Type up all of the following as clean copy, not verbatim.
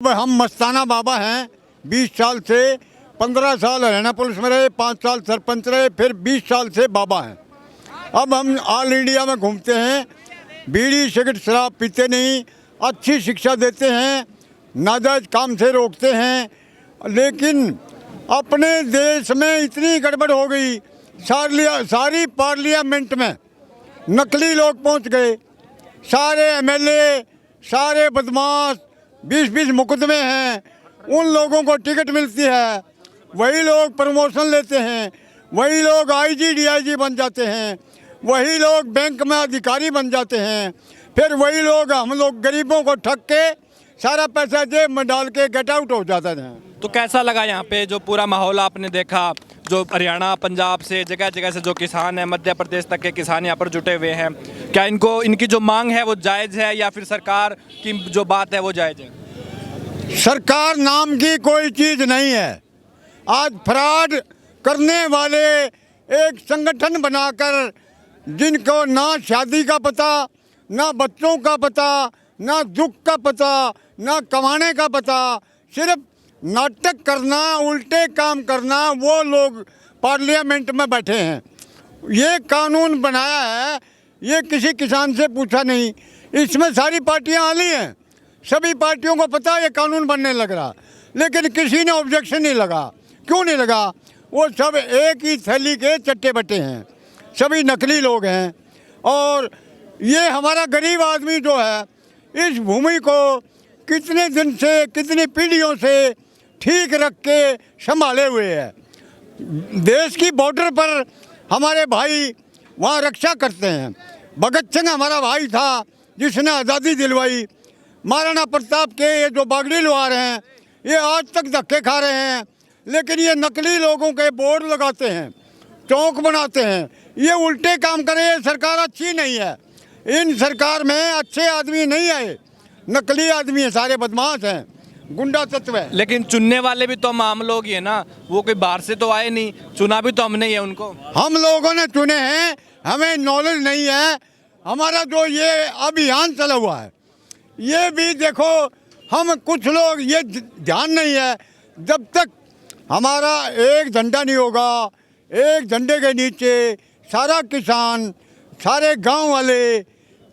हम मस्ताना बाबा हैं। 20 साल से 15 साल हरियाणा पुलिस में रहे, 5 साल सरपंच रहे, फिर 20 साल से बाबा हैं। अब हम ऑल इंडिया में घूमते हैं, बीड़ी सिगरेट शराब पीते नहीं, अच्छी शिक्षा देते हैं, नाजायज काम से रोकते हैं। लेकिन अपने देश में इतनी गड़बड़ हो गई, सारी पार्लियामेंट में नकली लोग पहुंच गए। सारे एमएलए, सारे बदमाश, 20-20 मुकदमे हैं, उन लोगों को टिकट मिलती है, वही लोग प्रमोशन लेते हैं, वही लोग आईजी डीआईजी बन जाते हैं, वही लोग बैंक में अधिकारी बन जाते हैं, फिर वही लोग हम लोग गरीबों को ठग के सारा पैसा जेब में डाल के गेट आउट हो जाते हैं। तो कैसा लगा यहाँ पे जो पूरा माहौल आपने देखा, जो हरियाणा पंजाब से जगह जगह से जो किसान हैं, मध्य प्रदेश तक के किसान यहाँ पर जुटे हुए हैं, क्या इनकी जो मांग है वो जायज़ है या फिर सरकार की जो बात है वो जायज़ है? सरकार नाम की कोई चीज़ नहीं है। आज फ्रॉड करने वाले एक संगठन बनाकर, जिनको ना शादी का पता, ना बच्चों का पता, ना दुख का पता, ना कमाने का पता, सिर्फ नाटक करना, उल्टे काम करना, वो लोग पार्लियामेंट में बैठे हैं। ये कानून बनाया है, ये किसी किसान से पूछा नहीं। इसमें सारी पार्टियां आली हैं, सभी पार्टियों को पता है ये कानून बनने लग रहा, लेकिन किसी ने ऑब्जेक्शन नहीं लगा। क्यों नहीं लगा? वो सब एक ही थैली के चट्टे बट्टे हैं, सभी नकली लोग हैं। और ये हमारा गरीब आदमी जो है, इस भूमि को कितने दिन से, कितनी पीढ़ियों से ठीक रख के संभाले हुए है। देश की बॉर्डर पर हमारे भाई वहाँ रक्षा करते हैं। भगत सिंह हमारा भाई था जिसने आज़ादी दिलवाई। महाराणा प्रताप के ये जो बागड़ी लोहार हैं, ये आज तक धक्के खा रहे हैं, लेकिन ये नकली लोगों के बोर्ड लगाते हैं, चौक बनाते हैं, ये उल्टे काम करें। ये सरकार अच्छी नहीं है, इन सरकार में अच्छे आदमी नहीं आए, नकली आदमी है, सारे बदमाश हैं, गुंडा तत्व है। लेकिन चुनने वाले भी तो हम आम लोग ही है ना, वो कोई बाहर से तो आए नहीं, चुना भी तो हमने ही है उनको। हम लोगों ने चुने हैं, हमें नॉलेज नहीं है। हमारा जो ये अभियान चला हुआ है, ये भी देखो, हम कुछ लोग ये ध्यान नहीं है, जब तक हमारा एक झंडा नहीं होगा, एक झंडे के नीचे सारा किसान, सारे गांव वाले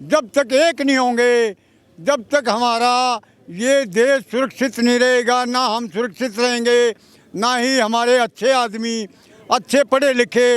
जब तक एक नहीं होंगे, जब तक हमारा ये देश सुरक्षित नहीं रहेगा, ना हम सुरक्षित रहेंगे, ना ही हमारे अच्छे आदमी, अच्छे पढ़े लिखे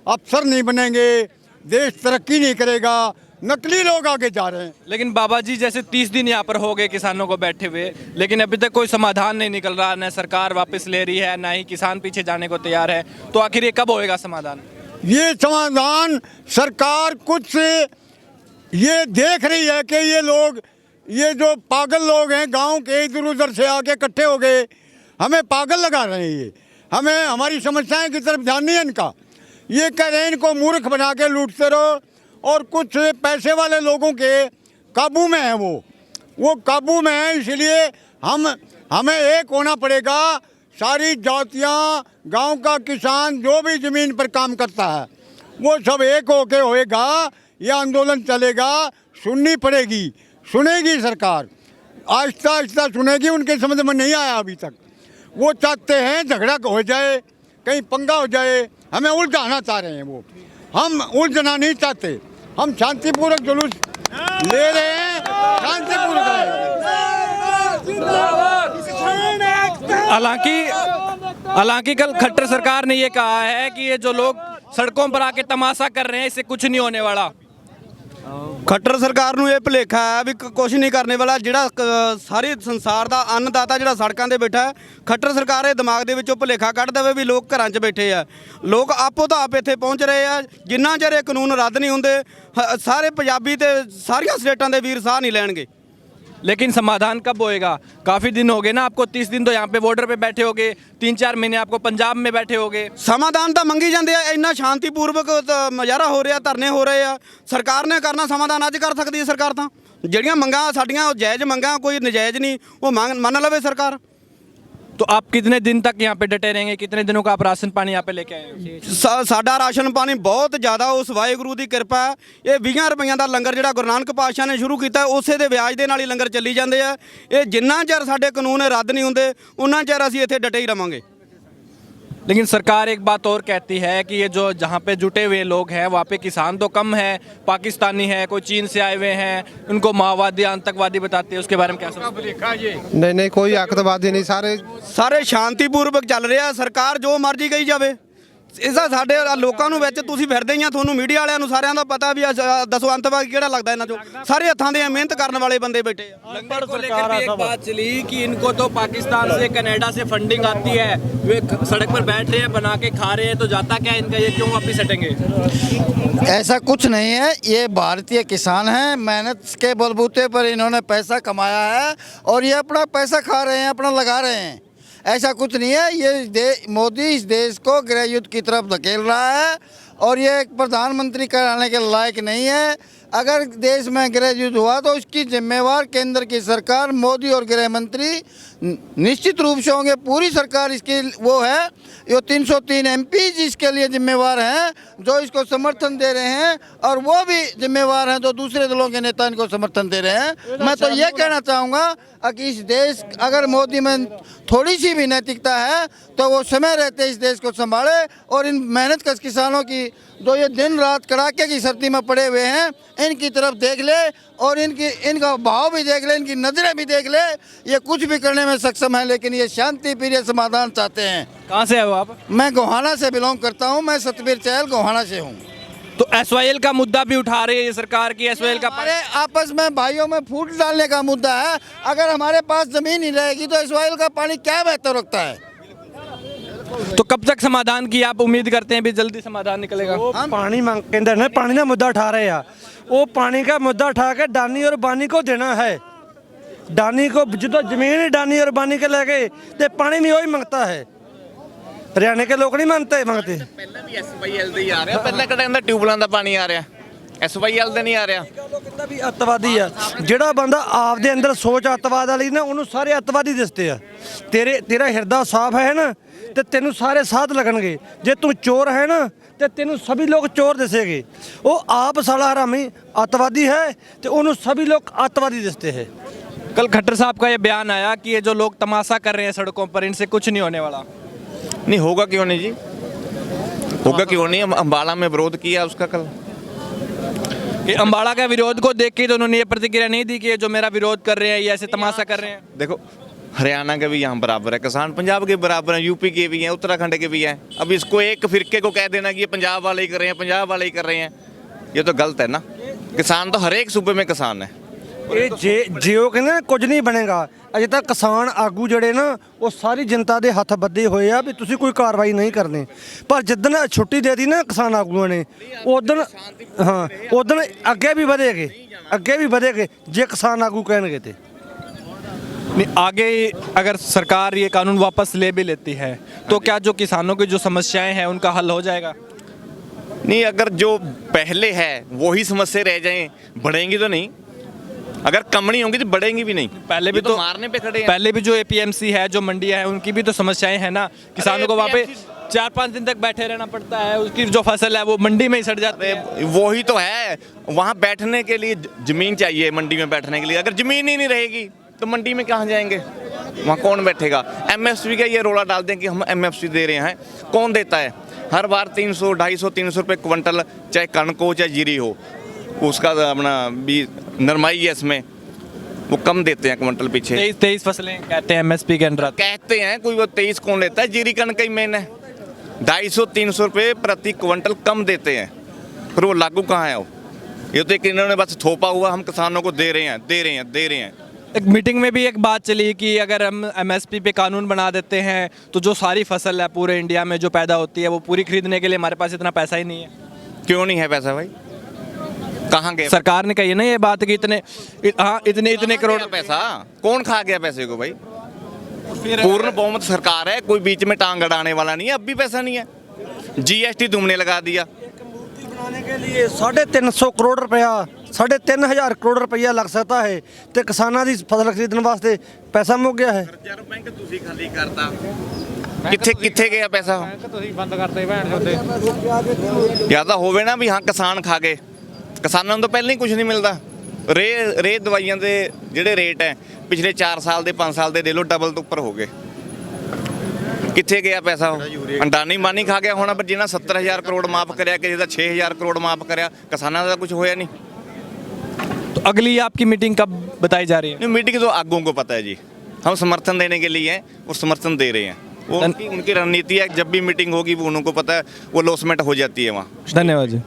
अफसर नहीं बनेंगे, देश तरक्की नहीं करेगा। नकली लोग आगे जा रहे हैं। लेकिन बाबा जी, जैसे 30 दिन यहाँ पर हो गए किसानों को बैठे हुए, लेकिन अभी तक कोई समाधान नहीं निकल रहा, न सरकार वापस ले रही है, ना ही किसान पीछे जाने को तैयार है। तो आखिर ये कब होएगा समाधान? ये समाधान सरकार कुछ ये देख रही है कि ये लोग, ये जो पागल लोग हैं गांव के, इधर उधर से आके इकट्ठे हो गए, हमें पागल लगा रहे हैं। ये हमें हमारी समस्याएं की तरफ ध्यान नहीं है इनका। ये कह रहे हैं इनको मूर्ख बना के लूटते रहो, और कुछ पैसे वाले लोगों के काबू में है, वो काबू में है। इसलिए हमें एक होना पड़ेगा। सारी जातियां, गांव का किसान जो भी ज़मीन पर काम करता है, वो सब एक होके होएगा। यह आंदोलन चलेगा, सुननी पड़ेगी, सुनेगी सरकार, आहिस्ता आहिस्ता सुनेगी। उनके समझ में नहीं आया अभी तक। वो चाहते हैं झगड़ा हो जाए, कहीं पंगा हो जाए, हमें उलझाना चाह रहे हैं वो। हम उलझना नहीं चाहते, हम शांतिपूर्वक जुलूस ले रहे हैं, शांतिपूर्वक। हालांकि कल खट्टर सरकार ने ये कहा है कि ये जो लोग सड़कों पर आके तमाशा कर रहे हैं, इससे कुछ नहीं होने वाला। खट्टर सरकार ਨੂੰ ਇਹ ਭੁਲੇਖਾ ਹੈ ਵੀ ਕੁਝ ਨਹੀਂ ਕਰਨੇ ਵਾਲਾ। ਜਿਹੜਾ ਸਾਰੇ ਸੰਸਾਰ ਦਾ ਅੰਨਦਾਤਾ ਜਿਹੜਾ ਸੜਕਾਂ ਤੇ ਬੈਠਾ ਹੈ, ਖੱਟਰ ਸਰਕਾਰ ਇਹ ਦਿਮਾਗ ਦੇ ਵਿੱਚੋਂ ਭੁਲੇਖਾ ਕੱਢ ਦੇਵੇ ਵੀ ਲੋਕ ਘਰਾਂ 'ਚ ਬੈਠੇ ਆ। ਲੋਕ ਆਪੋ ਤਾਂ ਆਪ ਇੱਥੇ ਪਹੁੰਚ ਰਹੇ ਆ। ਜਿੰਨਾ ਚਿਰ ਇਹ ਕਾਨੂੰਨ ਰੱਦ ਨਹੀਂ ਹੁੰਦੇ, ਸਾਰੇ ਪੰਜਾਬੀ ਤੇ ਸਾਰੀਆਂ ਸਟੇਟਾਂ ਦੇ ਵੀਰ ਸਾਹ ਨਹੀਂ ਲੈਣਗੇ। लेकिन समाधान कब होएगा? काफ़ी दिन हो गए ना आपको, 30 दिन तो यहाँ पे बॉर्डर पे बैठे होगे, 3-4 महीने आपको पंजाब में बैठे होगे। समाधान ਤਾਂ ਮੰਗੀ ਜਾਂਦੇ ਆ। ਇੰਨਾ ਸ਼ਾਂਤੀਪੂਰਵਕ ਮੁਜ਼ਾਹਰਾ ਹੋ ਰਿਹਾ, ਧਰਨੇ ਹੋ ਰਹੇ ਆ। ਸਰਕਾਰ ਨੇ ਕਰਨਾ ਸਮਾਧਾਨ ਅੱਜ ਕਰ ਸਕਦੀ ਹੈ ਸਰਕਾਰ। ਤਾਂ ਜਿਹੜੀਆਂ ਮੰਗਾਂ ਸਾਡੀਆਂ ਉਹ ਜਾਇਜ਼ ਮੰਗਾਂ, ਕੋਈ ਨਜਾਇਜ਼ ਨਹੀਂ, ਉਹ ਮੰਨ ਲਵੇ ਸਰਕਾਰ। तो आप कितने दिन तक यहाँ पे डटे रहेंगे, कितने दिनों का आप राशन पानी यहाँ पे लेके आए हैं? ਸਾਡਾ ਰਾਸ਼ਨ ਪਾਣੀ ਬਹੁਤ ਜ਼ਿਆਦਾ ਉਸ ਵਾਹਿਗੁਰੂ ਦੀ ਕਿਰਪਾ ਹੈ। ਇਹ 20 ਰੁਪਈਆਂ ਦਾ ਲੰਗਰ ਜਿਹੜਾ ਗੁਰੂ ਨਾਨਕ ਪਾਤਸ਼ਾਹ ਨੇ ਸ਼ੁਰੂ ਕੀਤਾ ਉਸੇ ਦੇ ਵਿਆਜ ਦੇ ਨਾਲ ਹੀ ਲੰਗਰ ਚੱਲੀ ਜਾਂਦੇ ਆ। ਇਹ ਜਿੰਨਾ ਚਿਰ ਸਾਡੇ ਕਾਨੂੰਨ ਰੱਦ ਨਹੀਂ ਹੁੰਦੇ ਉਹਨਾਂ ਚਿਰ ਅਸੀਂ ਇੱਥੇ ਡਟੇ ਹੀ ਰਵਾਂਗੇ। लेकिन सरकार एक बात और कहती है कि ये जो जहाँ पे जुटे हुए लोग हैं वहाँ पे किसान तो कम है, पाकिस्तानी है, कोई चीन से आए हुए हैं, उनको माओवादी आतंकवादी बताते हैं, उसके बारे में क्या सोचते हैं? नहीं नहीं कोई आतंकवादी नहीं, सारे ਸਾਰੇ ਸ਼ਾਂਤੀਪੂਰਵਕ ਚੱਲ ਰਿਹਾ। ਸਰਕਾਰ ਜੋ ਮਰਜ਼ੀ ਕਹੀ ਜਾਵੇ। ਇਹਦਾ ਸਾਡੇ ਲੋਕਾਂ ਨੂੰ ਵਿੱਚ ਤੁਸੀਂ ਫਿਰਦੇ ਹੀ ਆ, ਤੁਹਾਨੂੰ ਮੀਡੀਆ ਵਾਲਿਆਂ ਨੂੰ ਸਾਰਿਆਂ ਦਾ ਪਤਾ ਵੀ ਦੱਸੋ ਅੰਤਵਾਦੀ ਕਿਹੜਾ ਲੱਗਦਾ ਇਹਨਾਂ ਚੋਂ। ਸਾਰੇ ਹੱਥਾਂ ਦੇ ਮਿਹਨਤ ਕਰਨ ਵਾਲੇ ਬੰਦੇ ਬੈਠੇ ਆ। लंगर को लेकर भी एक बात चली कि इनको तो पाकिस्तान से कनाडा से फंडिंग आती है, वे सड़क पर बैठ रहे हैं, बना के खा रहे हैं, तो जाता क्या है इनका, ये क्यों वापिस हटेंगे? ऐसा कुछ नहीं है। ये भारतीय किसान हैं, मेहनत के बलबूते पर इन्होंने पैसा कमाया है और ये अपना पैसा खा रहे हैं, अपना लगा रहे हैं। ऐसा कुछ नहीं है। ये मोदी इस देश को गृह युद्ध की तरफ धकेल रहा है और ये एक प्रधानमंत्री कराने के लायक नहीं है। अगर देश में गृह युद्ध हुआ तो उसकी जिम्मेवार केंद्र की सरकार, मोदी और गृह मंत्री निश्चित रूप से होंगे। पूरी सरकार इसकी वो है। ये 303 MP जिसके लिए जिम्मेवार हैं, जो इसको समर्थन दे रहे हैं, और वो भी जिम्मेवार हैं जो दूसरे दलों के नेता इनको समर्थन दे रहे हैं। मैं तो ये कहना चाहूँगा कि इस देश, अगर मोदी में थोड़ी सी भी नैतिकता है तो वो समय रहते इस देश को संभाले और इन मेहनत कश किसानों की जो ये दिन रात कड़ाके की सर्दी में पड़े हुए हैं, इनकी तरफ देख ले और इनका भाव भी देख ले, इनकी नज़रें भी देख ले। ये कुछ भी करने में सक्षम है, लेकिन ये शांति प्रिय समाधान चाहते हैं। कहाँ से है वो आप? मैं गोहाना से बिलोंग करता हूँ। मैं सतबीर चहल गोहाना से हूँ। तो SYL का मुद्दा भी उठा रही है ये सरकार की। SYL का हमारे आपस में भाइयों में फूट डालने का मुद्दा है। अगर हमारे पास जमीन ही रहेगी तो SYL का पानी क्या बेहतर रखता है? तो कब तक समाधान की आप उम्मीद करते हैं? भी जल्दी समाधान निकलेगा? ਉਹ ਪਾਣੀ ਮੰਗ ਕਹਿੰਦੇ ਨੇ, ਪਾਣੀ ਦਾ ਮੁੱਦਾ ਉਠਾ ਰਹੇ ਆ। ਉਹ ਪਾਣੀ का मुद्दा उठा के डानी और बानी को देना है। डानी को जो जमीन ही डानी और बानी के ले गए तो पानी भी वही मांगता है। हरियाणा के लोग नहीं मानते मांगते। ਪਹਿਲਾਂ ਵੀ SYL ਦੇ ਹੀ ਆ ਰਿਹਾ, ਪਹਿਲਾਂ ਕਿਹੜਾ ਕਹਿੰਦਾ ਟਿਊਬਲਾਂ ਦਾ ਪਾਣੀ ਆ ਰਿਹਾ, SYL ਦੇ ਨਹੀਂ ਆ ਰਿਹਾ। ਕਹਿੰਦਾ ਵੀ ਅੱਤਵਾਦੀ ਆ ਜਿਹੜਾ ਬੰਦਾ ਆਪਦੇ ਅੰਦਰ ਸੋਚ ਅੱਤਵਾਦ ਵਾਲੀ ਨਾ, ਉਹਨੂੰ ਸਾਰੇ ਅੱਤਵਾਦੀ ਦਿਸਦੇ ਆ। ਤੇਰਾ ਹਿਰਦਾ ਸਾਫ਼ ਹੈ ਨਾ ਤੇ ਤੈਨੂੰ ਸਾਰੇ ਸਾਧ ਲੱਗਣਗੇ। ਜੇ ਤੂੰ ਚੋਰ ਹੈ ਨਾ ਤੇ ਤੈਨੂੰ ਸभी लोग चोर दिसेंगे। वो आप साला हरामी अतवादी है तो उन्हें सभी लोग अतवादी दिसते हैं। कल खट्टर साहब का ये बयान आया कि ये जो लोग तमाशा कर रहे हैं सड़कों पर, इनसे कुछ नहीं होने वाला। नहीं होगा क्यों नहीं जी, होगा क्यों नहीं। अम्बाला में विरोध किया उसका कल। कि अम्बाड़ा का विरोध को देख के तो उन्होंने ये प्रतिक्रिया नहीं दी कि ये जो मेरा विरोध कर रहे हैं, ये ऐसे तमाशा कर रहे हैं। देखो हरियाणा के भी यहाँ बराबर है किसान, पंजाब के बराबर हैं, यूपी के भी हैं, उत्तराखंड के भी हैं। अब इसको एक फिरके को कह देना कि ये पंजाब वाले ही कर रहे हैं, पंजाब वाले ही कर रहे हैं, ये तो गलत है ना। किसान तो हर एक सूबे में किसान है। ਇਹ ਜੇ ਉਹ ਕਹਿੰਦੇ ਨਾ ਕੁਝ ਨਹੀਂ ਬਣੇਗਾ, ਅਜੇ ਤੱਕ ਕਿਸਾਨ ਆਗੂ ਜਿਹੜੇ ਨਾ ਉਹ ਸਾਰੀ ਜਨਤਾ ਦੇ ਹੱਥ ਬੱਧੇ ਹੋਏ ਆ ਵੀ ਤੁਸੀਂ ਕੋਈ ਕਾਰਵਾਈ ਨਹੀਂ ਕਰਨੀ। ਪਰ ਜਿੱਦਣ ਛੁੱਟੀ ਦੇ ਦਿੱਤੀ ਨਾ ਕਿਸਾਨ ਆਗੂਆਂ ਨੇ, ਉਦਣ ਹਾਂ ਉਦਣ ਅੱਗੇ ਵੀ ਵਧੇਗੇ ਜੇ ਕਿਸਾਨ ਆਗੂ ਕਹਿਣਗੇ ਤੇ। नहीं, आगे अगर सरकार ये कानून वापस ले भी लेती है तो क्या जो किसानों की जो समस्याएं हैं उनका हल हो जाएगा? नहीं, अगर जो पहले है वही समस्या रह जाएं, बढ़ेंगी तो नहीं। अगर कम नहीं होंगी तो बढ़ेंगी भी नहीं। पहले भी ये तो मारने पे खड़े हैं। पहले भी जो APMC है, जो मंडियां हैं, उनकी भी तो समस्याएं हैं ना। किसानों को वहाँ पे 4-5 दिन तक बैठे रहना पड़ता है, उसकी जो फसल है वो मंडी में ही सड़ जाती है। वही तो है, वहाँ बैठने के लिए जमीन चाहिए, मंडी में बैठने के लिए। अगर जमीन ही नहीं रहेगी तो मंडी में कहाँ जाएंगे, वहाँ कौन बैठेगा। MSP का ये रोड़ा डाल दें कि हम MSP दे रहे हैं, कौन देता है? हर बार 300, 250, 300 रुपये क्विंटल, चाहे कणक हो चाहे जीरी हो, उसका अपना भी नरमाई है इसमें, वो कम देते हैं क्विंटल पीछे। 23 फसलें कहते हैं MSP के अंडर। कहते हैं, कोई वो 23 कौन लेता है, जीरी कणक ही मेन है। 250-300 रुपये प्रति क्विंटल कम देते हैं, पर वो लागू कहाँ है? वो ये तो एक इन्होंने बस थोपा हुआ, हम किसानों को दे रहे हैं। एक मीटिंग में भी एक बात चली कि अगर हम MSP पे कानून बना देते हैं तो जो सारी फसल है पूरे इंडिया में जो पैदा होती है वो पूरी खरीदने के लिए हमारे पास इतना पैसा ही नहीं है। क्यों नहीं है पैसा भाई, कहाँ गए? सरकार ने कही है ना ये बात कि इतने करोड़ पैसा कौन खा गया पैसे को भाई? पूर्ण बहुमत सरकार है, कोई बीच में टांग अड़ाने वाला नहीं है। अब भी पैसा नहीं है, GST तुमने लगा दिया। बनाने के लिए 350 करोड़ रुपया 3,500 ਕਰੋੜ ਰੁਪਈਆ ਲੱਗ ਸਕਦਾ ਹੈ ਤੇ ਕਿਸਾਨਾਂ ਦੀ ਫਸਲ ਖਰੀਦਣ ਵਾਸਤੇ ਪੈਸਾ ਮੁੱਕ ਗਿਆ ਹੈ। ਰਿਜ਼ਰਵ ਬੈਂਕ ਤੁਸੀਂ ਖਾਲੀ ਕਰਤਾ, ਕਿੱਥੇ ਗਿਆ ਪੈਸਾ? ਤੁਸੀਂ ਬੰਦ ਕਰਤੇ ਭੈਣ ਚੋਦੇ। ਜਾਂ ਤਾਂ ਹੋਵੇ ਨਾ ਵੀ ਹਾਂ ਕਿਸਾਨ ਖਾ ਗਏ, ਕਿਸਾਨਾਂ ਨੂੰ ਤਾਂ ਪਹਿਲਾਂ ਹੀ ਕੁਝ ਨਹੀਂ ਮਿਲਦਾ। ਰੇ ਦਵਾਈਆਂ ਦੇ ਜਿਹੜੇ ਰੇਟ ਹੈ ਪਿਛਲੇ 4 ਸਾਲ ਦੇ 5 ਸਾਲ ਦੇ ਦੇ ਲੋ ਡਬਲ ਤੋਂ ਉੱਪਰ ਹੋ ਗਏ। ਕਿੱਥੇ ਗਿਆ ਪੈਸਾ? ਅੰਡਾਨੀ ਮਾਨੀ ਖਾ ਗਿਆ ਹੋਣਾ, ਪਰ ਜਿਹਨਾਂ 70,000 ਕਰੋੜ ਮਾਫ ਕਰਿਆ, ਕਿਸੇ ਦਾ 6,000 ਕਰੋੜ ਮਾਫ ਕਰਿਆ, ਕਿਸਾਨਾਂ ਦਾ ਕੁਝ ਹੋਇਆ नहीं। तो अगली आपकी मीटिंग कब बताई जा रही है? मीटिंग तो आगों को पता है जी, हम समर्थन देने के लिए हैं और समर्थन दे रहे हैं। वो उनकी रणनीति है, जब भी मीटिंग होगी वो उनको पता है, वो लॉसमेंट हो जाती है वहाँ। धन्यवाद जी।